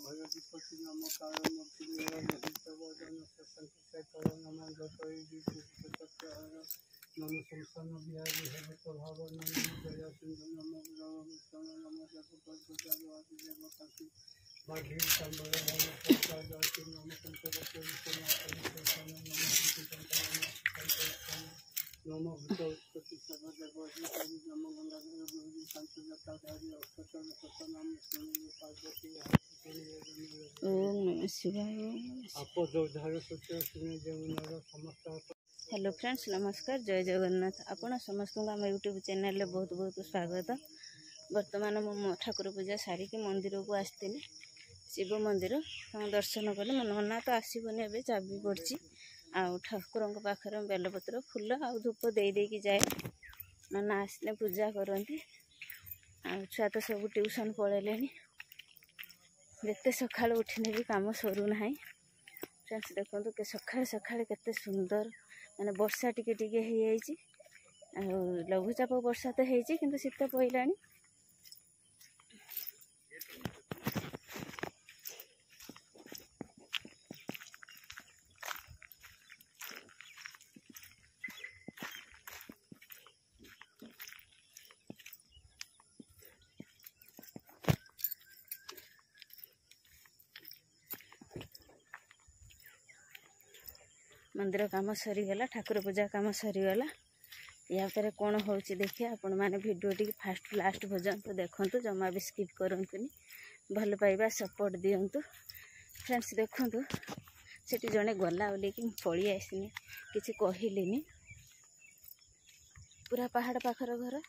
भयपति नम कारणमूर्ति नम नम संस्थान बिहारी हरि प्रभाव नम दया सिंधु नम नम hello friends, नमस्कार, जय जगन्नाथ। आपण समस्त आम यूट्यूब चैनल बहुत बहुत स्वागत। वर्तमान मो ठाकुर पूजा सारिकी मंदिर को आसती शिव मंदिर दर्शन कले मो नना तो आसबनी ए चाबी पड़ी ठाकुर पाखे बेलपत्र फूल आ धूप दे जाए। नना आसने पूजा करती छुआ तो सब ट्यूशन पलैले जिते सका उठने भी कम सरूना। फ्रेंड्स देखो के सका सका केते सुंदर माने वर्षा टिके टिके लघुचाप वर्षा तो है कि शीत पईला। मंदिर काम सरीगला, ठाकुर पूजा काम सरीगला। या पर कौन हो देखिए आपण मैंने वीडियो टी फास्ट लास्ट पर्यंत देखु, जमा भी स्किप करंतुनी, भल पाइबा सपोर्ट दिंतु। फ्रेंड्स देखु सेठी जड़े गला बोल कि पलि आसनी किसी कहलिनी। पूरा पहाड़ पाखर घर,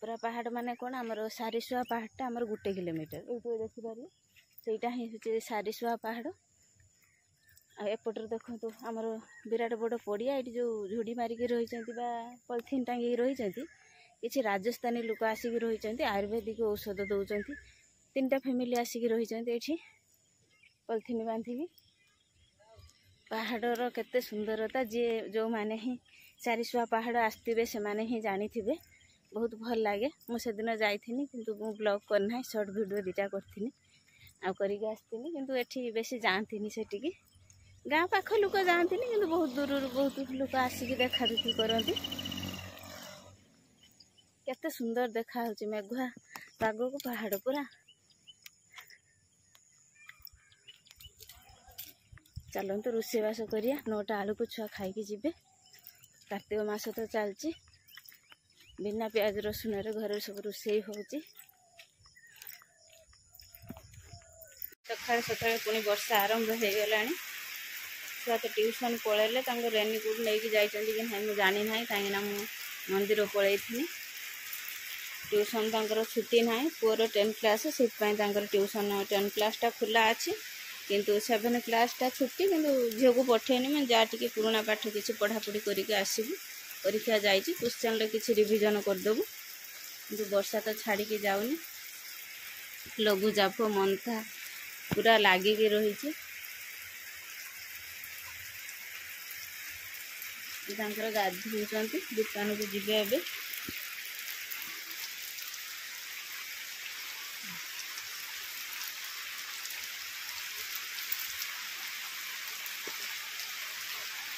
पूरा पहाड़ माने कौन आमर सारिसुआ पहाड़टा आमर 1 किलोमीटर ये देखिपारे सेटा ही हूँ सारिसुआ पहाड़। एपटर देखो आमर विराट बड़ पड़िया ये जो झुड़ी मारिक रही पॉलिथिन टांगी रही किसी राजस्थानी लोक आसिक रही आयुर्वेदिक औषध दौरान 3टा फैमिली आसिक रही पॉलिथिन बांधिकी। पहाड़र केते सुंदरता जी जो माने ही सारिसुआ पहाड़ आसवे से माने ही जानी थे। बहुत भल लगे। मुझे दिन जाइनी किंतु मु ब्लॉग करना शॉर्ट वीडियो 2टा करथिनी आ करिक आसथिनी किंतु एठी बेसी जानथिनी सेटिकी गाँ पाख लोक जाती कि बहुत दूर बहुत लोक आसिक देखा दुखी करती। केते सुंदर देखा मेघुआ पाग को पहाड़ पूरा। चलतु रोषेबास करिया 9टा आलू को छुआ खाई जीवे। कार्तिक मास तो चलती बिना प्याज रसुन घर सब रोषे होची। सकाଳେ सकाଳେ पुणी वर्षा आरंभ हो गला। छुआ तो ट्यूशन पलैले रेनिकोट नहीं जाइए कि नहीं जानी ना कहीं मंदिर पलि ट्यूशन तंकर छुट्टी ना। पुअर 10 क्लास से ट्यूशन 10 क्लासटा खुला अच्छी किंतु 7 क्लासटा छुट्टी किंतु झील को पठेनी मैं जा टी पुराणा पाठ किसी पढ़ापढ़ी करके आसबू। परीक्षा जाइए क्वेश्चन किसी रिविजन करदेबू कि वर्षा तो छाड़ी जाऊनी। लघुचाप मंथा पूरा लागिक रही। गाधुंट दुकान को जीवे ए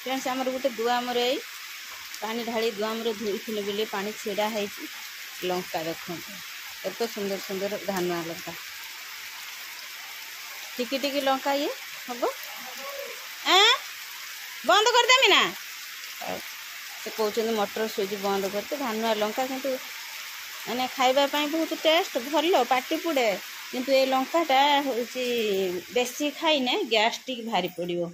फ्रेंड्स आमर गोटे दुआमर पानी ढाली दुआमर धोई बोले पानी छेड़ा है लंका देखो एत सुंदर सुंदर धानुआ लंका टिकी टिकी लंका ये हम बंद करदेमी ना से कहते मटर स्विच बंद करते धानुआ लंका किंतु माने खाइबापी बहुत टेस्ट भल पाटी पुड़े किंतु ये लंकाटा हूँ बेसी खाइने गैस्ट्रिक भारी पड़ो।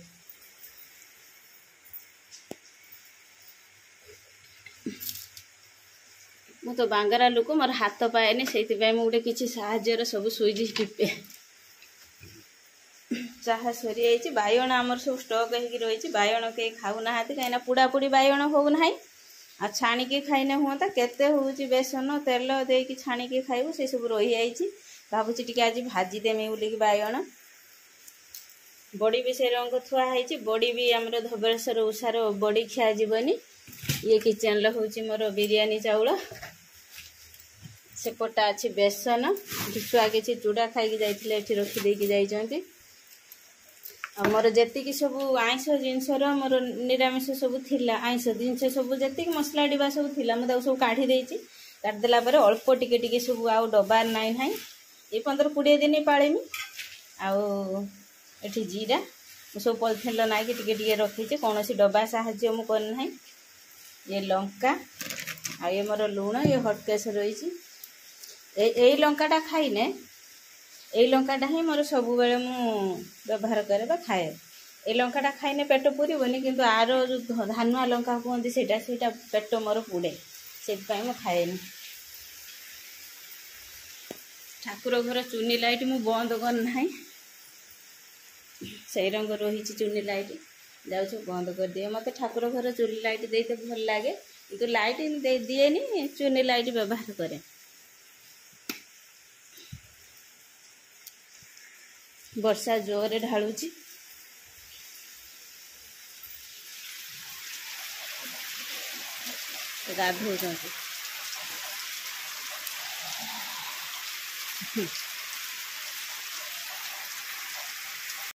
मु तो बांगरा लोक मोर हाथ पाएनि से गोटे किसी साहाଯ୍यर सब स्विच टिपे। चाह सरी जाइए बैगण आमर सब स्टक हो रही बैगण कहीं खाऊना कहीं पुड़ापुड़ी बैगण होना आ छाणिकी खाइने हुआ केते हूँ बेसन तेल देकी छाणिकी खाइबू से सब रही जाइए। भावुची टी आज भाजीदेमी बोलिकी बैगण बड़ी भी से रंग थुआई बड़ी भी आम धबलेश्वर उषार बड़ी खियाजनी। ये किचन हूँ मोर बिरियानी चाउल सेपटा अच्छी बेसन छुआ किसी चूड़ा खाई जाइए रखिदेकी जाइए मोर जी सब आईष जिनस मोर निरामिष सब थिला आईष जिनस सब जी मसला डिबा सब थिला मुझे सब काढ़ी देची काढ़ीदेला अल्प टिके सब आउ डबार नाई ना ये 15-20 दिन पाड़ेमी आठी जीरा सब पॉलिथिन नाइक टिके रखी कौन डबा साहाଯ୍य मु करना ये लंका आ ये मोर लुण ये हटकेस रही यही लंकाटा खाइने यही लंकाटा ही मोर सब बेले मु व्यवहार करे खाए ये लंकाटा खाइने पेट पूरबनी किंतु आर जो धानुआ लंका कहते से पेट मोर पुड़े से मु खाएनि ठाकुर घर चुनी लाइट मु बंद करना से रंग रही चुनी लाइट जाऊँ बंद कर दिए मत ठाकुर घर चुनी लाइट देते भल लगे किंतु लाइट दिएनि चुनी लाइट व्यवहार करे वर्षा जोरे ढालुची गाधो